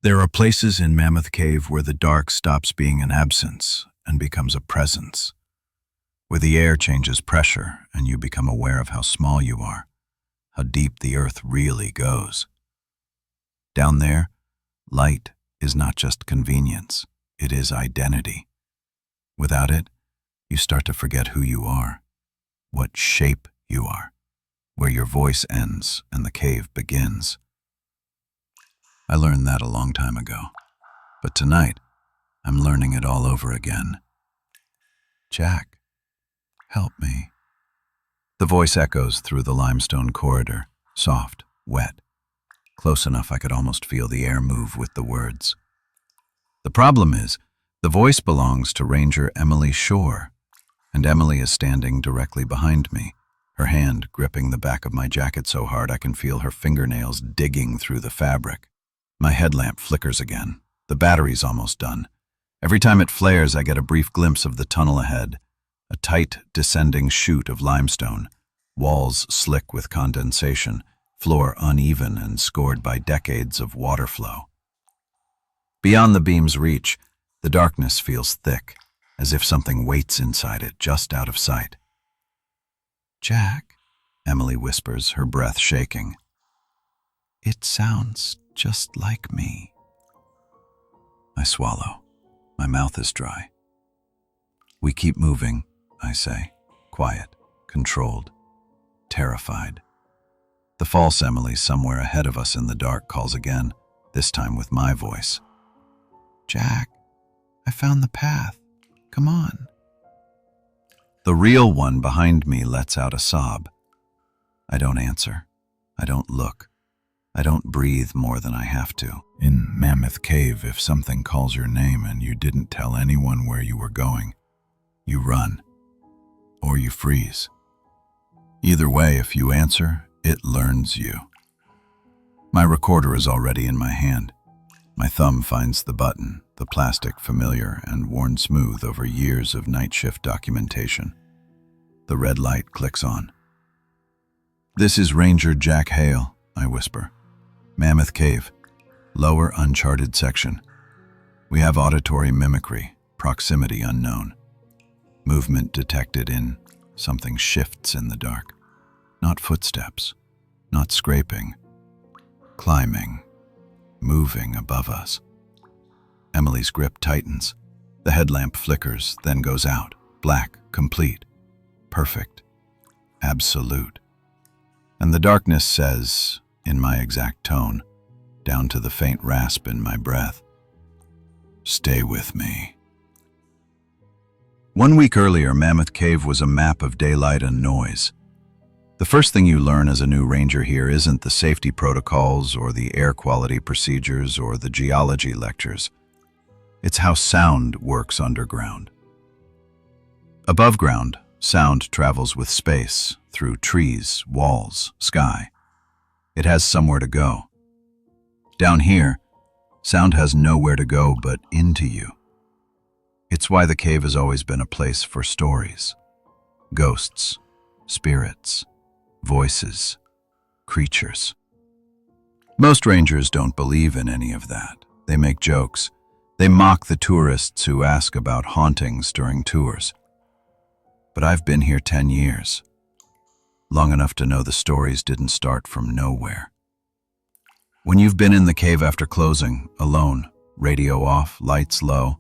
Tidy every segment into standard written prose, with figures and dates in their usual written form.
There are places in Mammoth Cave where the dark stops being an absence and becomes a presence, where the air changes pressure and you become aware of how small you are, how deep the earth really goes. Down there, light is not just convenience, it is identity. Without it, you start to forget who you are, what shape you are, where your voice ends and the cave begins. I learned that a long time ago, but tonight, I'm learning it all over again. Jack, help me. The voice echoes through the limestone corridor, soft, wet, close enough I could almost feel the air move with the words. The problem is, the voice belongs to Ranger Emily Shore, and Emily is standing directly behind me, her hand gripping the back of my jacket so hard I can feel her fingernails digging through the fabric. My headlamp flickers again. The battery's almost done. Every time it flares, I get a brief glimpse of the tunnel ahead, a tight, descending chute of limestone, walls slick with condensation, floor uneven and scored by decades of water flow. Beyond the beam's reach, the darkness feels thick, as if something waits inside it, just out of sight. "Jack," Emily whispers, her breath shaking. "It sounds just like me." I swallow. My mouth is dry. "We keep moving," I say, quiet, controlled, terrified. The false Emily somewhere ahead of us in the dark calls again, this time with my voice. "Jack, I found the path. Come on." The real one behind me lets out a sob. I don't answer. I don't look. I don't breathe more than I have to. In Mammoth Cave, if something calls your name and you didn't tell anyone where you were going, you run, or you freeze. Either way, if you answer, it learns you. My recorder is already in my hand. My thumb finds the button, the plastic familiar and worn smooth over years of night shift documentation. The red light clicks on. "This is Ranger Jack Hale," I whisper. "Mammoth Cave, lower uncharted section. We have auditory mimicry, proximity unknown. Movement detected in something shifts in the dark. Not footsteps, not scraping, climbing, moving above us." Emily's grip tightens. The headlamp flickers, then goes out, black, complete, perfect, absolute. And the darkness says, in my exact tone, down to the faint rasp in my breath, "Stay with me." 1 week earlier, Mammoth Cave was a map of daylight and noise. The first thing you learn as a new ranger here isn't the safety protocols or the air quality procedures or the geology lectures. It's how sound works underground. Above ground, sound travels with space, through trees, walls, sky. It has somewhere to go. Down here, sound has nowhere to go but into you. It's why the cave has always been a place for stories. Ghosts, spirits, voices, creatures. Most rangers don't believe in any of that. They make jokes. They mock the tourists who ask about hauntings during tours. But I've been here 10 years. Long enough to know the stories didn't start from nowhere. When you've been in the cave after closing, alone, radio off, lights low,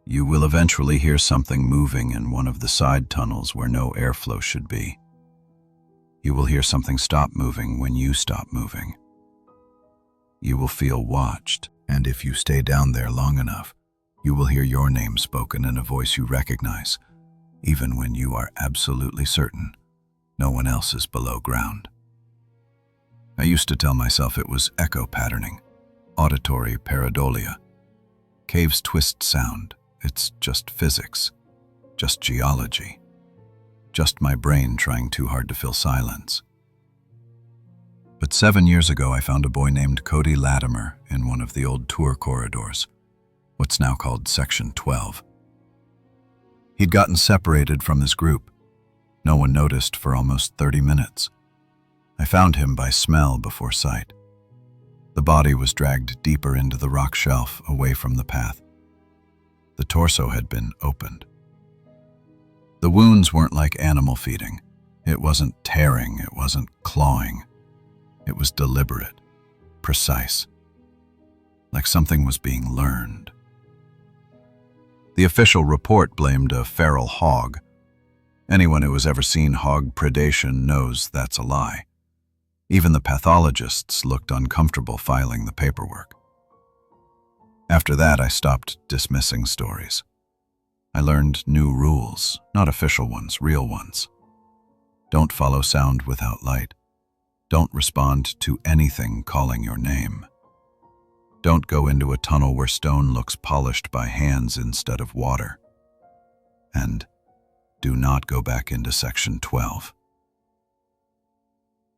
you will eventually hear something moving in one of the side tunnels where no airflow should be. You will hear something stop moving when you stop moving. You will feel watched, and if you stay down there long enough, you will hear your name spoken in a voice you recognize, even when you are absolutely certain no one else is below ground. I used to tell myself it was echo patterning, auditory pareidolia. Caves twist sound. It's just physics, just geology, just my brain trying too hard to fill silence. But 7 years ago, I found a boy named Cody Latimer in one of the old tour corridors, what's now called Section 12. He'd gotten separated from his group. No one noticed for almost 30 minutes. I found him by smell before sight. The body was dragged deeper into the rock shelf, away from the path. The torso had been opened. The wounds weren't like animal feeding. It wasn't tearing, it wasn't clawing. It was deliberate, precise, like something was being learned. The official report blamed a feral hog. Anyone who has ever seen hog predation knows that's a lie. Even the pathologists looked uncomfortable filing the paperwork. After that, I stopped dismissing stories. I learned new rules, not official ones, real ones. Don't follow sound without light. Don't respond to anything calling your name. Don't go into a tunnel where stone looks polished by hands instead of water. And do not go back into Section 12.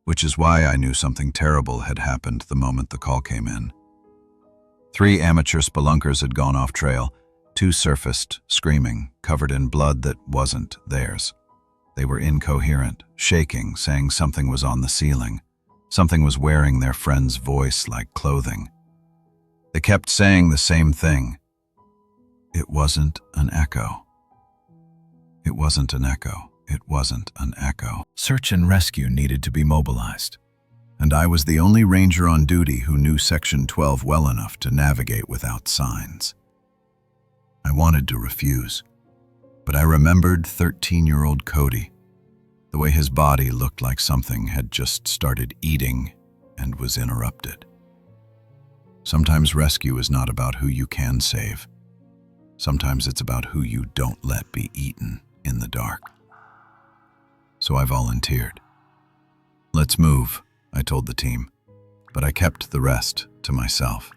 Which is why I knew something terrible had happened the moment the call came in. 3 amateur spelunkers had gone off trail. 2 surfaced, screaming, covered in blood that wasn't theirs. They were incoherent, shaking, saying something was on the ceiling. Something was wearing their friend's voice like clothing. They kept saying the same thing. It wasn't an echo. It wasn't an echo. It wasn't an echo. Search and rescue needed to be mobilized, and I was the only ranger on duty who knew Section 12 well enough to navigate without signs. I wanted to refuse, but I remembered 13-year-old Cody, the way his body looked like something had just started eating and was interrupted. Sometimes rescue is not about who you can save. Sometimes it's about who you don't let be eaten in the dark. So I volunteered. Let's move, I told the team, but I kept the rest to myself.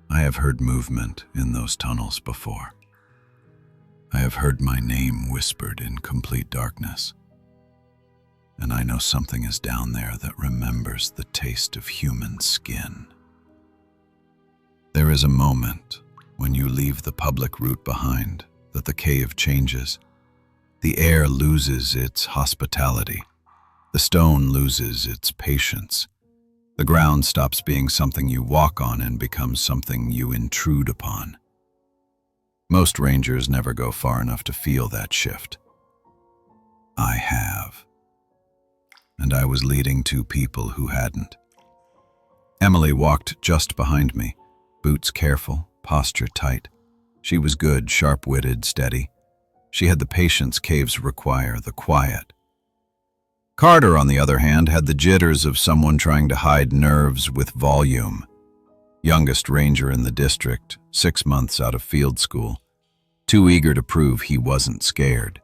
I have heard movement in those tunnels before. I have heard my name whispered in complete darkness. And I know something is down there that remembers the taste of human skin. There is a moment when you leave the public route behind that the cave changes. The air loses its hospitality. The stone loses its patience. The ground stops being something you walk on and becomes something you intrude upon. Most rangers never go far enough to feel that shift. I have. And I was leading 2 people who hadn't. Emily walked just behind me, boots careful, posture tight. She was good, sharp-witted, steady. She had the patience caves require, the quiet. Carter, on the other hand, had the jitters of someone trying to hide nerves with volume. Youngest ranger in the district, 6 months out of field school, too eager to prove he wasn't scared.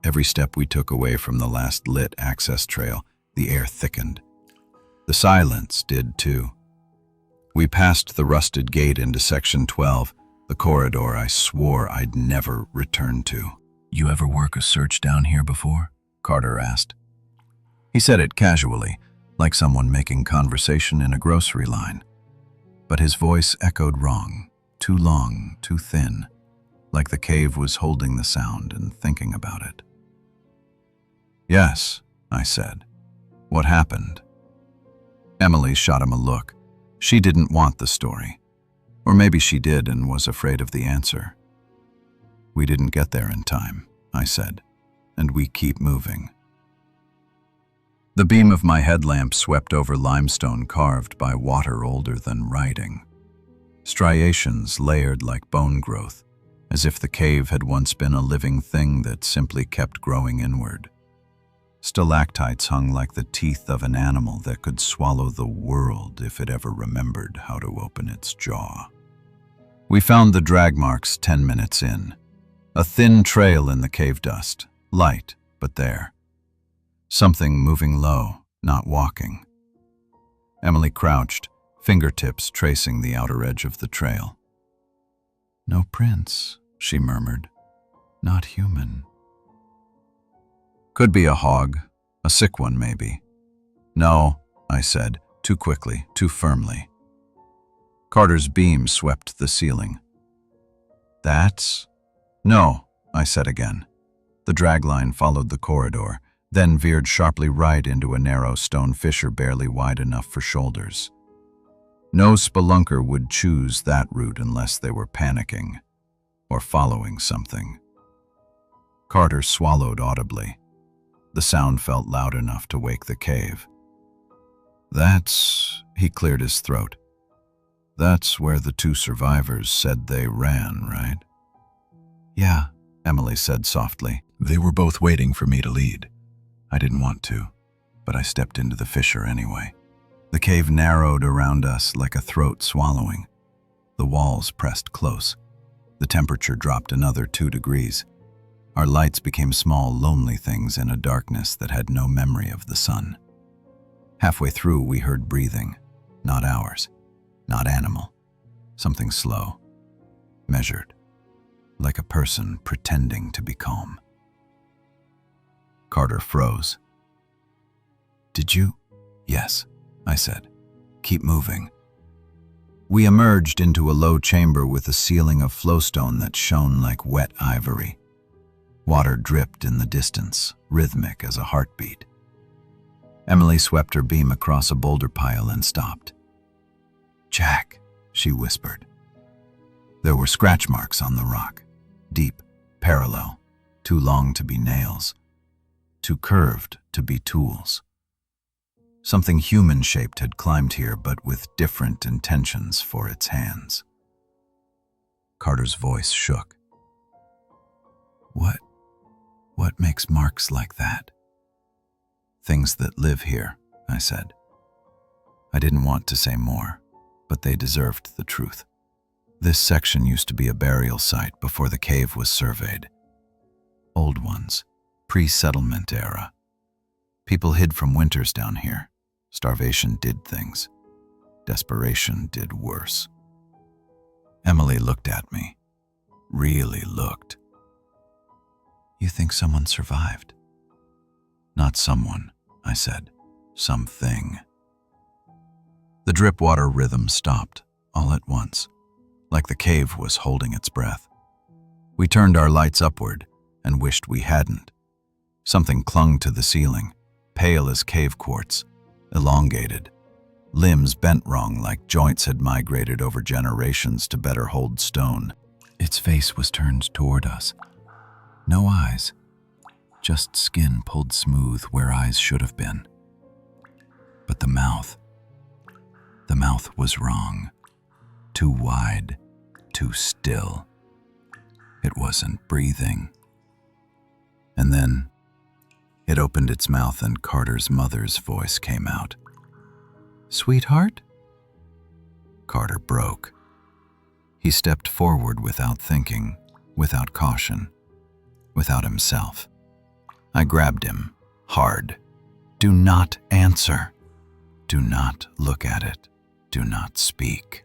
Every step we took away from the last lit access trail, the air thickened. The silence did too. We passed the rusted gate into Section 12, the corridor I swore I'd never return to. You ever work a search down here before? Carter asked. He said it casually, like someone making conversation in a grocery line. But his voice echoed wrong, too long, too thin, like the cave was holding the sound and thinking about it. Yes, I said. What happened? Emily shot him a look. She didn't want the story. Or maybe she did and was afraid of the answer. We didn't get there in time, I said, and we keep moving. The beam of my headlamp swept over limestone carved by water older than writing. Striations layered like bone growth, as if the cave had once been a living thing that simply kept growing inward. Stalactites hung like the teeth of an animal that could swallow the world if it ever remembered how to open its jaw. We found the drag marks 10 minutes in. A thin trail in the cave dust, light, but there. Something moving low, not walking. Emily crouched, fingertips tracing the outer edge of the trail. No prints, she murmured. Not human. Could be a hog, a sick one maybe. No, I said, too quickly, too firmly. Carter's beam swept the ceiling. That's... No, I said again. The dragline followed the corridor, then veered sharply right into a narrow stone fissure barely wide enough for shoulders. No spelunker would choose that route unless they were panicking or following something. Carter swallowed audibly. The sound felt loud enough to wake the cave. He cleared his throat. That's where the two survivors said they ran, right? Yeah, Emily said softly. They were both waiting for me to lead. I didn't want to, but I stepped into the fissure anyway. The cave narrowed around us like a throat swallowing. The walls pressed close. The temperature dropped another 2 degrees. Our lights became small, lonely things in a darkness that had no memory of the sun. Halfway through, we heard breathing. Not ours, not animal. Something slow, measured, like a person pretending to be calm. Carter froze. Did you? Yes, I said. Keep moving. We emerged into a low chamber with a ceiling of flowstone that shone like wet ivory. Water dripped in the distance, rhythmic as a heartbeat. Emily swept her beam across a boulder pile and stopped. Jack, she whispered. There were scratch marks on the rock, deep, parallel, too long to be nails, too curved to be tools. Something human-shaped had climbed here, but with different intentions for its hands. Carter's voice shook. What makes marks like that? Things that live here, I said. I didn't want to say more, but they deserved the truth. This section used to be a burial site before the cave was surveyed. Old ones, pre-settlement era. People hid from winters down here. Starvation did things. Desperation did worse. Emily looked at me. Really looked. You think someone survived? Not someone, I said. Something. The drip water rhythm stopped, all at once, like the cave was holding its breath. We turned our lights upward and wished we hadn't. Something clung to the ceiling, pale as cave quartz, elongated. Limbs bent wrong like joints had migrated over generations to better hold stone. Its face was turned toward us. No eyes, just skin pulled smooth where eyes should have been. But the mouth was wrong. Too wide, too still. It wasn't breathing. And then it opened its mouth and Carter's mother's voice came out. Sweetheart? Carter broke. He stepped forward without thinking, without caution, without himself. I grabbed him, hard. Do not answer. Do not look at it. Do not speak.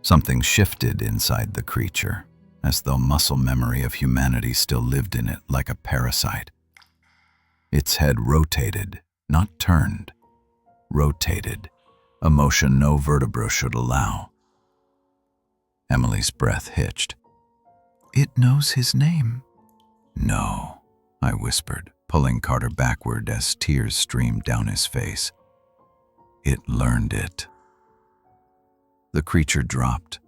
Something shifted inside the creature, as though muscle memory of humanity still lived in it like a parasite. Its head rotated, not turned. Rotated, a motion no vertebra should allow. Emily's breath hitched. It knows his name. No, I whispered, pulling Carter backward as tears streamed down his face. It learned it. The creature dropped.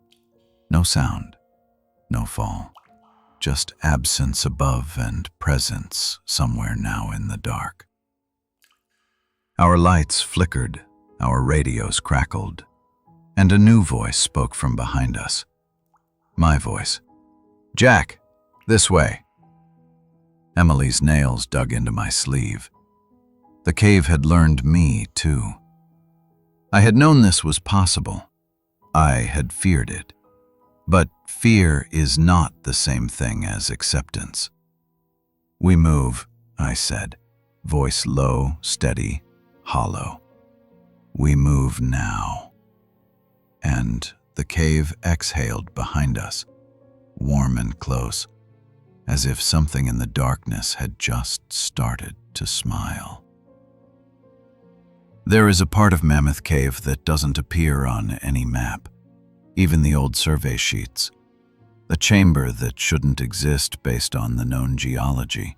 No sound, no fall. Just absence above and presence somewhere now in the dark. Our lights flickered, our radios crackled, and a new voice spoke from behind us. My voice. Jack, this way. Emily's nails dug into my sleeve. The cave had learned me, too. I had known this was possible. I had feared it. But fear is not the same thing as acceptance. We move, I said, voice low, steady, hollow. We move now. And the cave exhaled behind us, warm and close, as if something in the darkness had just started to smile. There is a part of Mammoth Cave that doesn't appear on any map, even the old survey sheets. A chamber that shouldn't exist based on the known geology.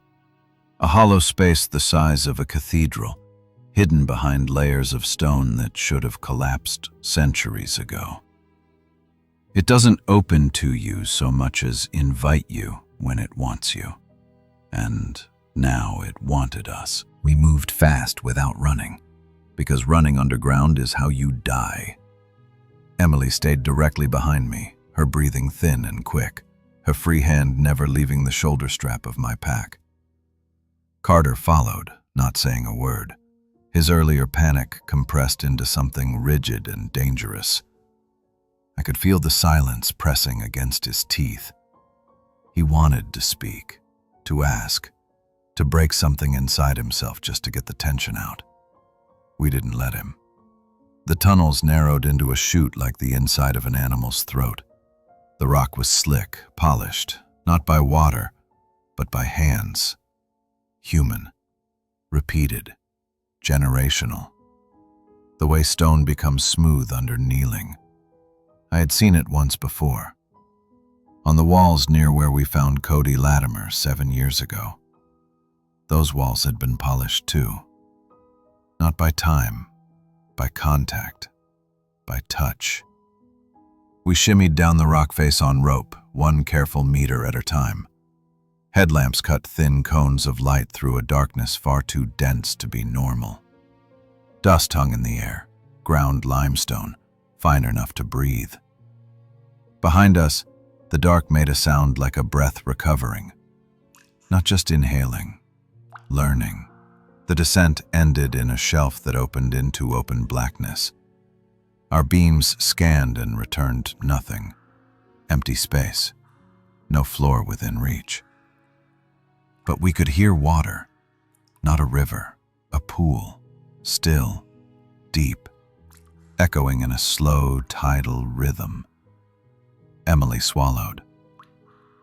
A hollow space the size of a cathedral, hidden behind layers of stone that should have collapsed centuries ago. It doesn't open to you so much as invite you when it wants you. And now it wanted us. We moved fast without running, because running underground is how you die. Emily stayed directly behind me, her breathing thin and quick, her free hand never leaving the shoulder strap of my pack. Carter followed, not saying a word, his earlier panic compressed into something rigid and dangerous. I could feel the silence pressing against his teeth. He wanted to speak, to ask, to break something inside himself just to get the tension out. We didn't let him. The tunnels narrowed into a chute like the inside of an animal's throat. The rock was slick, polished, not by water, but by hands. Human, repeated, generational. The way stone becomes smooth under kneeling. I had seen it once before. On the walls near where we found Cody Latimer 7 years ago. Those walls had been polished too. Not by time, by contact, by touch. We shimmied down the rock face on rope, one careful meter at a time. Headlamps cut thin cones of light through a darkness far too dense to be normal. Dust hung in the air, ground limestone, fine enough to breathe. Behind us, the dark made a sound like a breath recovering. Not just inhaling, learning. The descent ended in a shelf that opened into open blackness. Our beams scanned and returned nothing. Empty space. No floor within reach. But we could hear water. Not a river, a pool. Still, deep. Echoing in a slow, tidal rhythm. Emily swallowed.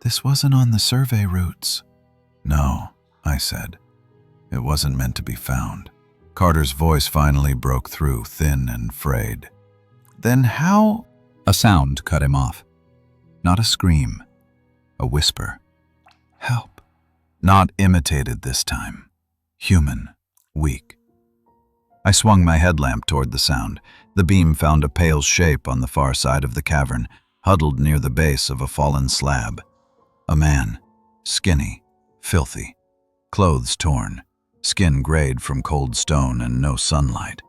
This wasn't on the survey routes. No, I said. It wasn't meant to be found. Carter's voice finally broke through, thin and frayed. Then how? A sound cut him off. Not a scream, a whisper. Help. Not imitated this time. Human, weak. I swung my headlamp toward the sound. The beam found a pale shape on the far side of the cavern, huddled near the base of a fallen slab. A man, skinny, filthy, clothes torn, skin grayed from cold stone and no sunlight.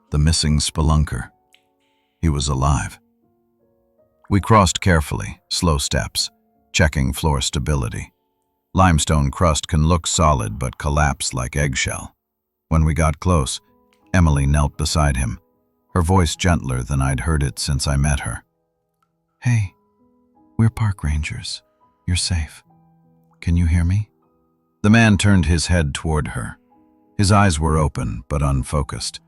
The missing spelunker. He was alive. We crossed carefully, slow steps, checking floor stability. Limestone crust can look solid but collapse like eggshell. When we got close, Emily knelt beside him, her voice gentler than I'd heard it since I met her. Hey, we're park rangers. You're safe. Can you hear me? The man turned his head toward her. His eyes were open but unfocused,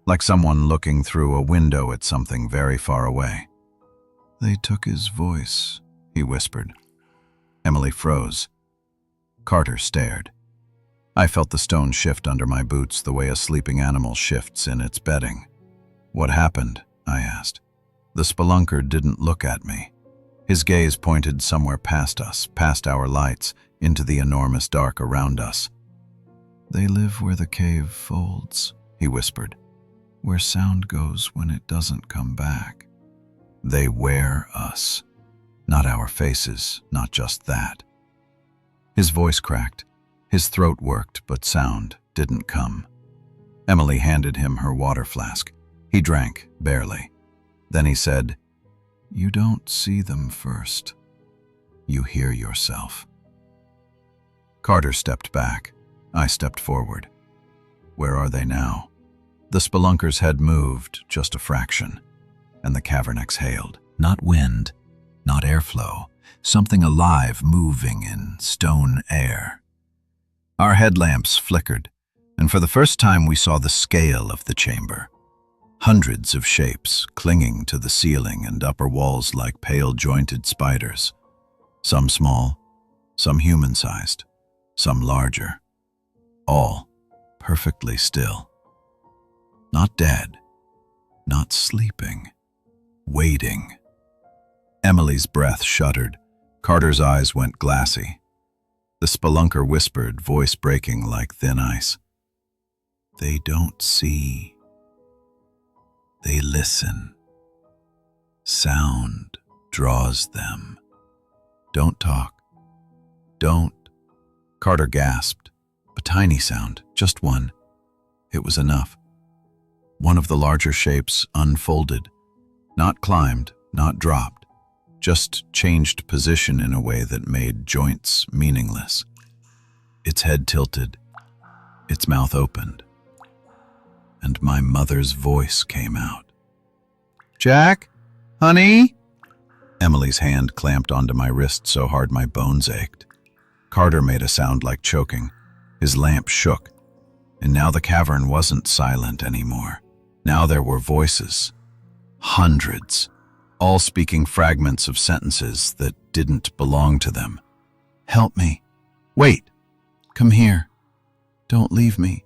like someone looking through a window at something very far away. They took his voice, he whispered. Emily froze. Carter stared. I felt the stone shift under my boots the way a sleeping animal shifts in its bedding. What happened? I asked. The spelunker didn't look at me. His gaze pointed somewhere past us, past our lights, into the enormous dark around us. They live where the cave folds, he whispered, where sound goes when it doesn't come back. They wear us, not our faces, not just that. His voice cracked. His throat worked, but sound didn't come. Emily handed him her water flask. He drank, barely. Then he said, You don't see them first. You hear yourself. Carter stepped back. I stepped forward. Where are they now? The spelunker's head moved, just a fraction, and the cavern exhaled. Not wind, not airflow, something alive moving in stone air. Our headlamps flickered, and for the first time we saw the scale of the chamber. Hundreds of shapes clinging to the ceiling and upper walls like pale jointed spiders. Some small, some human-sized, some larger. All perfectly still. Not dead, not sleeping, waiting. Emily's breath shuddered. Carter's eyes went glassy. The spelunker whispered, voice breaking like thin ice. They don't see. They listen. Sound draws them. Don't talk. Don't. Carter gasped. A tiny sound, just one. It was enough. One of the larger shapes unfolded, not climbed, not dropped, just changed position in a way that made joints meaningless. Its head tilted, its mouth opened, and my mother's voice came out. "Jack? Honey?" Emily's hand clamped onto my wrist so hard my bones ached. Carter made a sound like choking. His lamp shook, and now the cavern wasn't silent anymore. Now there were voices. Hundreds, all speaking fragments of sentences that didn't belong to them. "Help me. Wait. Come here. Don't leave me.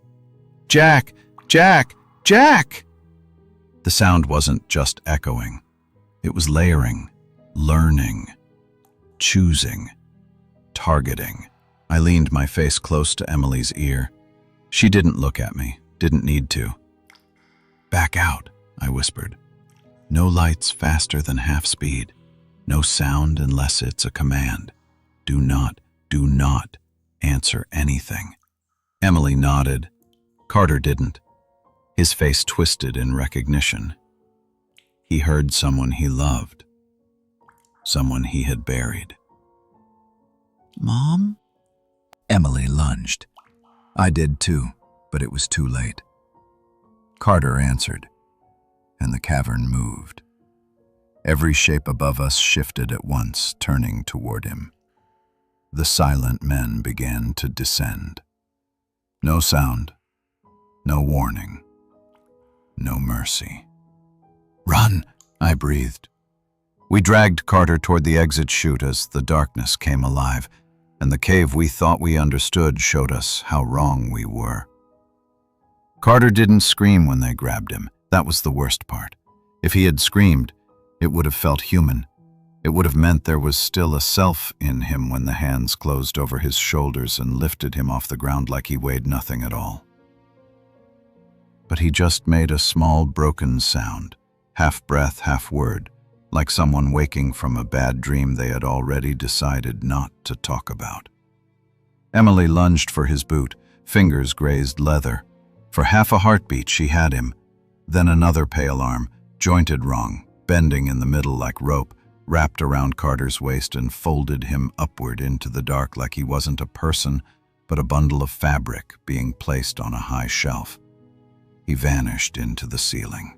Jack! Jack! Jack!" The sound wasn't just echoing. It was layering, learning, choosing, targeting. I leaned my face close to Emily's ear. She didn't look at me, didn't need to. "Back out," I whispered. "No lights faster than half speed. No sound unless it's a command. Do not answer anything." Emily nodded. Carter didn't. His face twisted in recognition. He heard someone he loved. Someone he had buried. "Mom?" Emily lunged. I did too, but it was too late. Carter answered, and the cavern moved. Every shape above us shifted at once, turning toward him. The silent men began to descend. No sound, no warning, no mercy. "Run," I breathed. We dragged Carter toward the exit chute as the darkness came alive, and the cave we thought we understood showed us how wrong we were. Carter didn't scream when they grabbed him. That was the worst part. If he had screamed, it would have felt human. It would have meant there was still a self in him when the hands closed over his shoulders and lifted him off the ground like he weighed nothing at all. But he just made a small broken sound, half breath, half word, like someone waking from a bad dream they had already decided not to talk about. Emily lunged for his boot, fingers grazed leather. For half a heartbeat she had him, then another pale arm, jointed wrong, bending in the middle like rope, wrapped around Carter's waist and folded him upward into the dark like he wasn't a person, but a bundle of fabric being placed on a high shelf. He vanished into the ceiling.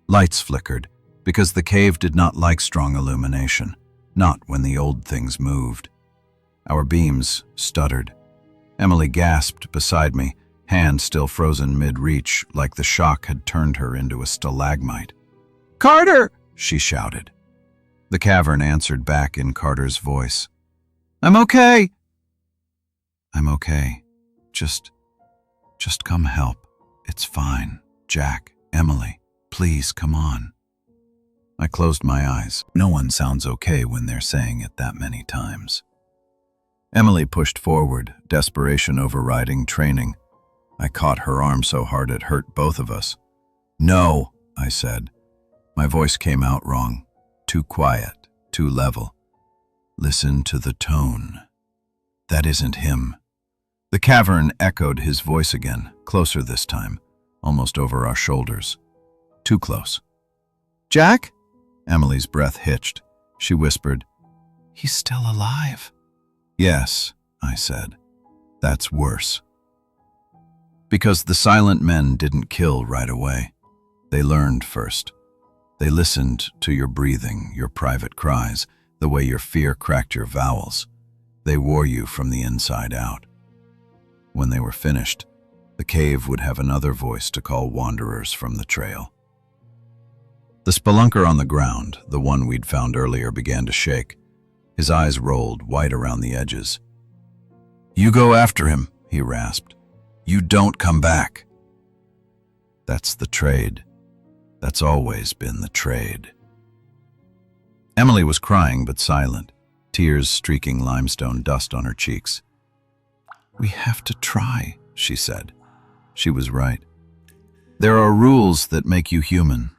Lights flickered, because the cave did not like strong illumination, not when the old things moved. Our beams stuttered. Emily gasped beside me, hand still frozen mid-reach, like the shock had turned her into a stalagmite. "Carter!" she shouted. The cavern answered back in Carter's voice. "I'm okay." "I'm okay. Just come help. It's fine. Jack, Emily, please come on." I closed my eyes. No one sounds okay when they're saying it that many times. Emily pushed forward, desperation overriding training. I caught her arm so hard it hurt both of us. "No," I said. My voice came out wrong, too quiet, too level. "Listen to the tone. That isn't him." The cavern echoed his voice again, closer this time, almost over our shoulders. Too close. "Jack?" Emily's breath hitched. She whispered, "He's still alive." "Yes," I said. "That's worse." Because the silent men didn't kill right away. They learned first. They listened to your breathing, your private cries, the way your fear cracked your vowels. They wore you from the inside out. When they were finished, the cave would have another voice to call wanderers from the trail. The spelunker on the ground, the one we'd found earlier, began to shake. His eyes rolled, white around the edges. "You go after him," he rasped. "You don't come back." That's the trade. That's always been the trade. Emily was crying but silent, tears streaking limestone dust on her cheeks. "We have to try," she said. She was right. There are rules that make you human.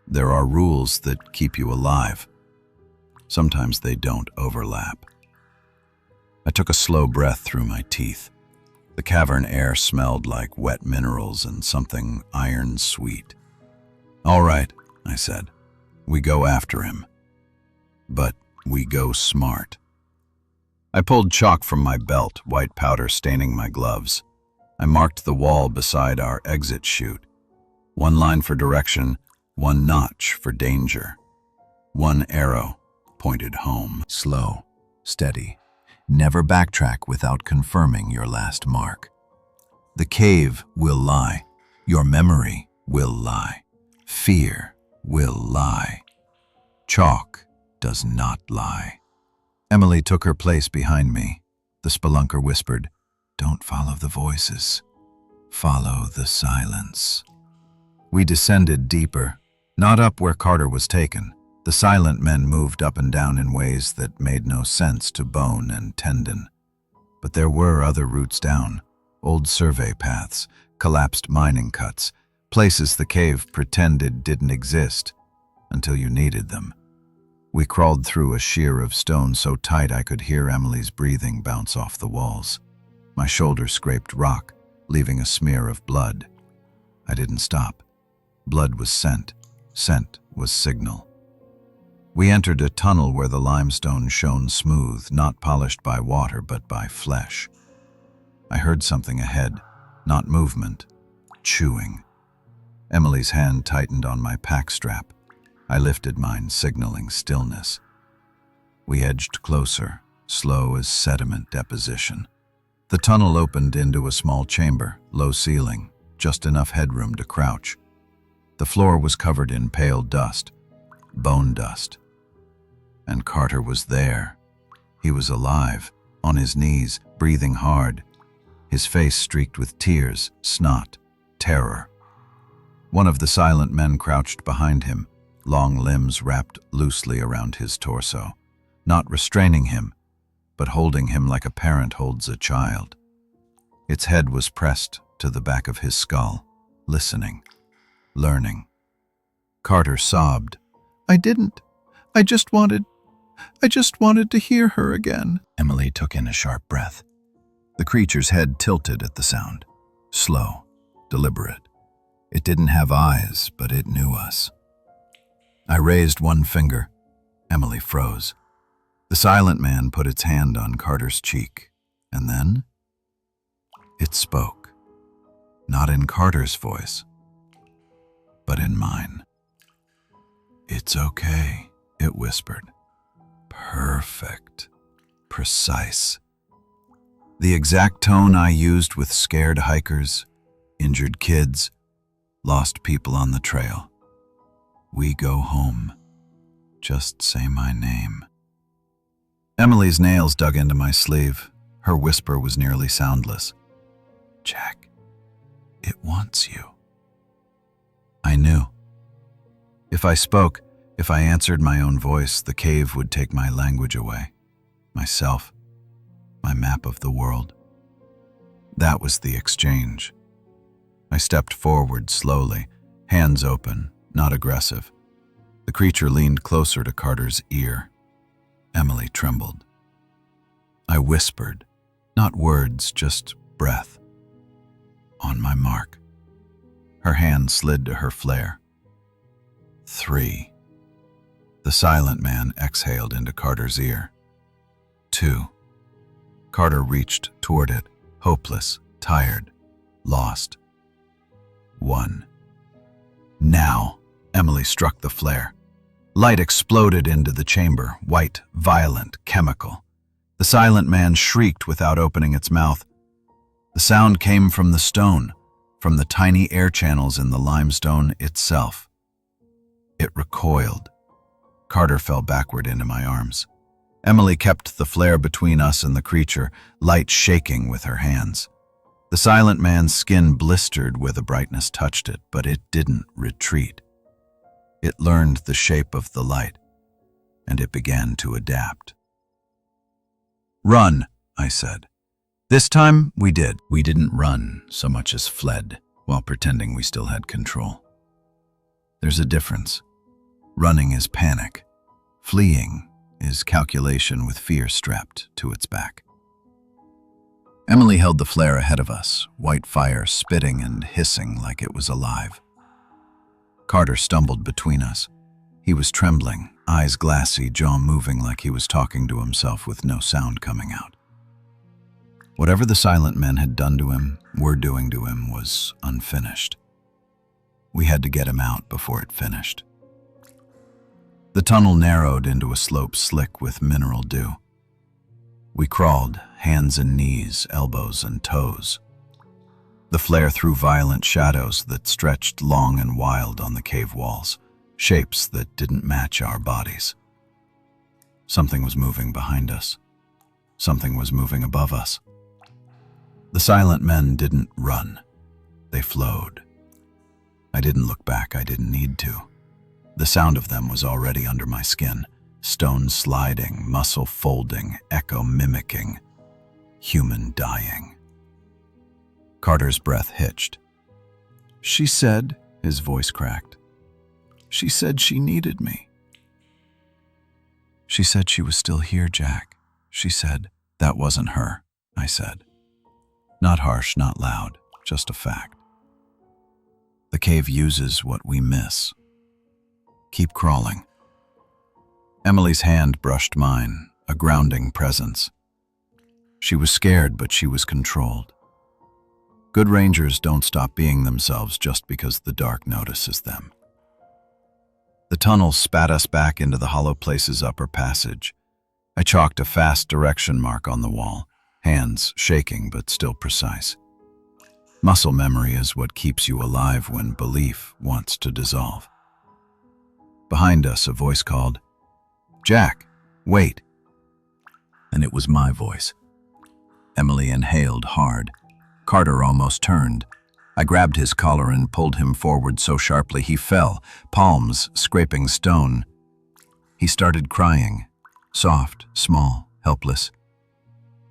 There are rules that keep you alive. Sometimes they don't overlap. I took a slow breath through my teeth. The cavern air smelled like wet minerals and something iron sweet. "All right," I said. "We go after him. But we go smart." I pulled chalk from my belt, white powder staining my gloves. I marked the wall beside our exit chute. One line for direction, one notch for danger. One arrow pointed home. Slow, steady. Never backtrack without confirming your last mark. The cave will lie. Your memory will lie. Fear will lie. Chalk does not lie. Emily took her place behind me. The spelunker whispered, "Don't follow the voices. Follow the silence." We descended deeper, not up where Carter was taken. The silent men moved up and down in ways that made no sense to bone and tendon. But there were other routes down, old survey paths, collapsed mining cuts, places the cave pretended didn't exist until you needed them. We crawled through a sheer of stone so tight I could hear Emily's breathing bounce off the walls. My shoulder scraped rock, leaving a smear of blood. I didn't stop. Blood was scent. Scent was signal. We entered a tunnel where the limestone shone smooth, not polished by water but by flesh. I heard something ahead, not movement, chewing. Emily's hand tightened on my pack strap. I lifted mine, signaling stillness. We edged closer, slow as sediment deposition. The tunnel opened into a small chamber, low ceiling, just enough headroom to crouch. The floor was covered in pale dust, bone dust. And Carter was there. He was alive, on his knees, breathing hard. His face streaked with tears, snot, terror. One of the silent men crouched behind him, long limbs wrapped loosely around his torso, not restraining him, but holding him like a parent holds a child. Its head was pressed to the back of his skull, listening, learning. Carter sobbed. I just wanted to hear her again." Emily took in a sharp breath. The creature's head tilted at the sound, slow, deliberate. It didn't have eyes, but it knew us. I raised one finger. Emily froze. The silent man put its hand on Carter's cheek, and then it spoke. Not in Carter's voice, but in mine. "It's okay," it whispered. Perfect. Precise. The exact tone I used with scared hikers, injured kids, lost people on the trail. "We go home. Just say my name." Emily's nails dug into my sleeve. Her whisper was nearly soundless. "Jack, it wants you." I knew. If I spoke, if I answered my own voice, the cave would take my language away, myself, my map of the world. That was the exchange. I stepped forward slowly, hands open, not aggressive. The creature leaned closer to Carter's ear. Emily trembled. I whispered, not words, just breath. "On my mark." Her hand slid to her flare. 3. The silent man exhaled into Carter's ear. 2. Carter reached toward it, hopeless, tired, lost. 1. Now, Emily struck the flare. Light exploded into the chamber, white, violent, chemical. The silent man shrieked without opening its mouth. The sound came from the stone, from the tiny air channels in the limestone itself. It recoiled. Carter fell backward into my arms. Emily kept the flare between us and the creature, light shaking with her hands. The silent man's skin blistered where the brightness touched it, but it didn't retreat. It learned the shape of the light, and it began to adapt. "Run," I said. This time, we did. We didn't run so much as fled. while pretending we still had control. There's a difference. Running is panic. Fleeing is calculation with fear strapped to its back. Emily held the flare ahead of us, white fire spitting and hissing like it was alive. Carter stumbled between us. He was trembling, eyes glassy, jaw moving like he was talking to himself with no sound coming out. Whatever the silent men had done to him, were doing to him, was unfinished. We had to get him out before it finished. The tunnel narrowed into a slope slick with mineral dew. We crawled, hands and knees, elbows and toes. The flare threw violent shadows that stretched long and wild on the cave walls, shapes that didn't match our bodies. Something was moving behind us. Something was moving above us. The silent men didn't run. They flowed. I didn't look back. I didn't need to. The sound of them was already under my skin. Stone sliding, muscle folding, echo mimicking, human dying. Carter's breath hitched. "She said," his voice cracked, "she said she needed me." "She said she was still here, Jack. She said." "That wasn't her," I said. Not harsh, not loud, just a fact. The cave uses what we miss. Keep crawling. Emily's hand brushed mine, a grounding presence. She was scared, but she was controlled. Good rangers don't stop being themselves just because the dark notices them. The tunnel spat us back into the hollow place's upper passage. I chalked a fast direction mark on the wall, hands shaking but still precise. Muscle memory is what keeps you alive when belief wants to dissolve. Behind us, a voice called, "Jack, wait." And it was my voice. Emily inhaled hard. Carter almost turned. I grabbed his collar and pulled him forward so sharply he fell, palms scraping stone. He started crying, soft, small, helpless.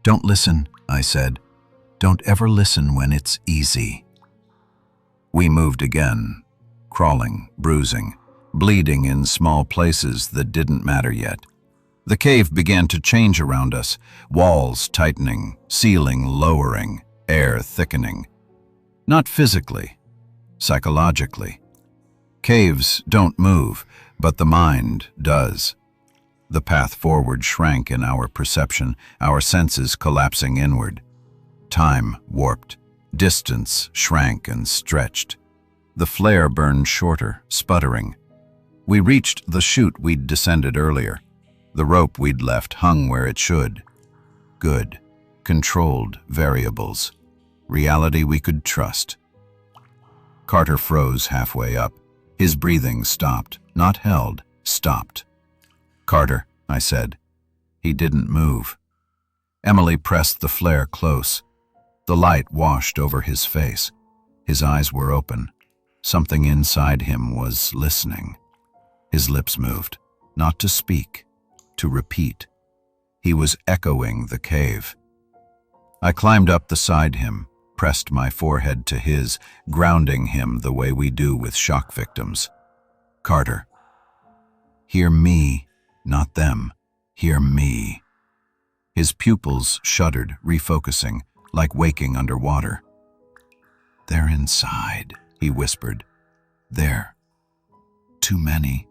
"Don't listen," I said. "Don't ever listen when it's easy." We moved again, crawling, bruising, bleeding in small places that didn't matter yet. The cave began to change around us, walls tightening, ceiling lowering, air thickening. Not physically, psychologically. Caves don't move, but the mind does. The path forward shrank in our perception, our senses collapsing inward. Time warped, distance shrank and stretched. The flare burned shorter, sputtering. We reached the chute we'd descended earlier. The rope we'd left hung where it should. Good, controlled variables. Reality we could trust. Carter froze halfway up. His breathing stopped, not held, stopped. "Carter," I said. He didn't move. Emily pressed the flare close. The light washed over his face. His eyes were open. Something inside him was listening. His lips moved, not to speak, to repeat. He was echoing the cave. I climbed up beside him, pressed my forehead to his, grounding him the way we do with shock victims. "Carter, hear me, not them. Hear me." His pupils shuddered, refocusing, like waking underwater. "They're inside," he whispered. "They're too many."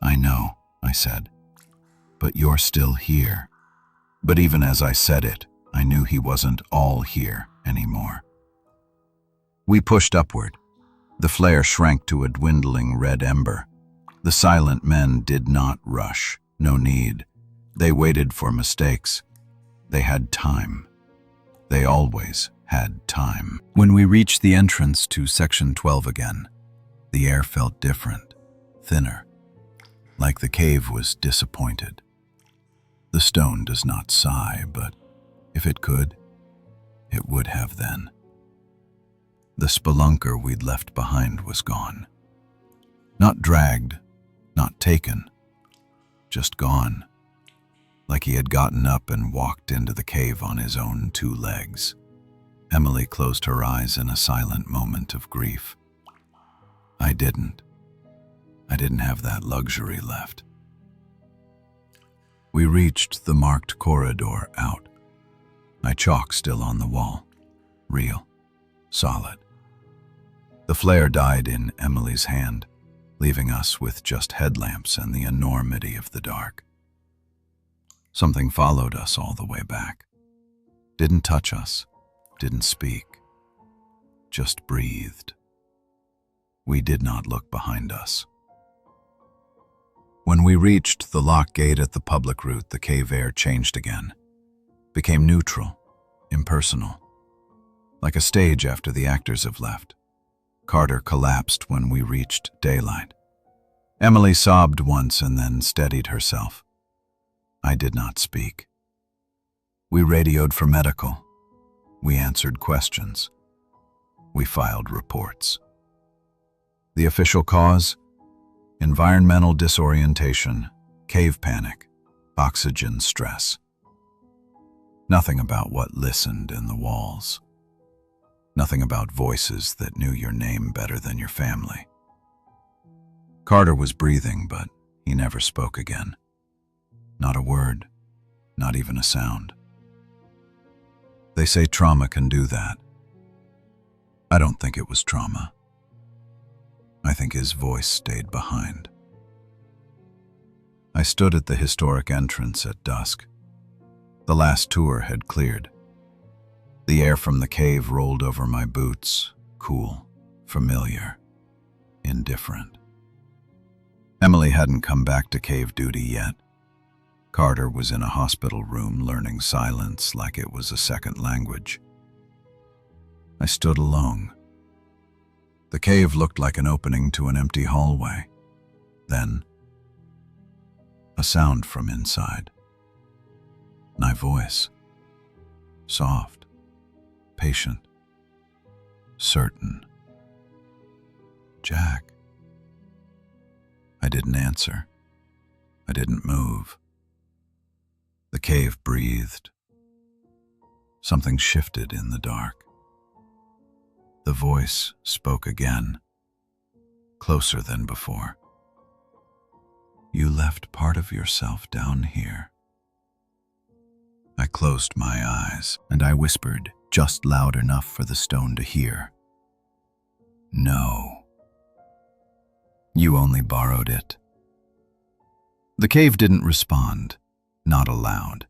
"I know," I said. "But you're still here." But even as I said it, I knew he wasn't all here anymore. We pushed upward. The flare shrank to a dwindling red ember. The silent men did not rush, no need. They waited for mistakes. They had time. They always had time. When we reached the entrance to Section 12 again, the air felt different, thinner, like the cave was disappointed. The stone does not sigh, but if it could, it would have then. The spelunker we'd left behind was gone. Not dragged, not taken, just gone, like he had gotten up and walked into the cave on his own two legs. Emily closed her eyes in a silent moment of grief. I didn't. I didn't have that luxury left. We reached the marked corridor out. My chalk still on the wall. Real. Solid. The flare died in Emily's hand, leaving us with just headlamps and the enormity of the dark. Something followed us all the way back. Didn't touch us, didn't speak, just breathed. We did not look behind us. When we reached the lock gate at the public route, the cave air changed again, became neutral, impersonal, like a stage after the actors have left. Carter collapsed when we reached daylight. Emily sobbed once and then steadied herself. I did not speak. We radioed for medical. We answered questions. We filed reports. The official cause? Environmental disorientation, cave panic, oxygen stress. Nothing about what listened in the walls. Nothing about voices that knew your name better than your family. Carter was breathing, but he never spoke again. Not a word, not even a sound. They say trauma can do that. I don't think it was trauma. I think his voice stayed behind. I stood at the historic entrance at dusk. The last tour had cleared. The air from the cave rolled over my boots, cool, familiar, indifferent. Emily hadn't come back to cave duty yet. Carter was in a hospital room learning silence like it was a second language. I stood alone. The cave looked like an opening to an empty hallway. Then, a sound from inside. My voice. Soft, patient, certain. Jack. I didn't answer. I didn't move. The cave breathed. Something shifted in the dark. The voice spoke again, closer than before. You left part of yourself down here. I closed my eyes, and I whispered, just loud enough for the stone to hear. No. You only borrowed it. The cave didn't respond, not aloud,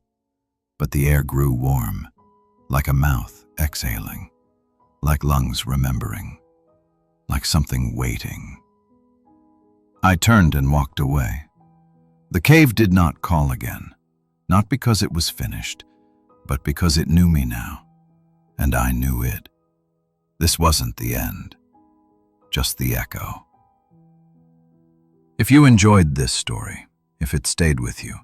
but the air grew warm, like a mouth exhaling, like lungs remembering, like something waiting. I turned and walked away. The cave did not call again, not because it was finished, but because it knew me now, and I knew it. This wasn't the end, just the echo. If you enjoyed this story, if it stayed with you,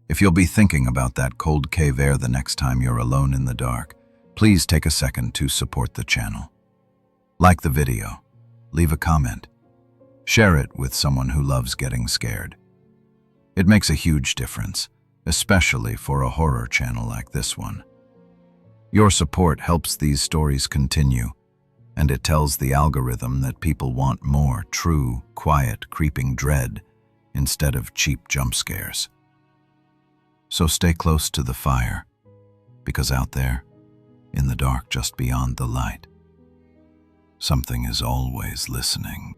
if you'll be thinking about that cold cave air the next time you're alone in the dark, please take a second to support the channel. Like the video, leave a comment, share it with someone who loves getting scared. It makes a huge difference, especially for a horror channel like this one. Your support helps these stories continue, and it tells the algorithm that people want more true, quiet, creeping dread instead of cheap jump scares. So stay close to the fire, because out there, in the dark just beyond the light, something is always listening.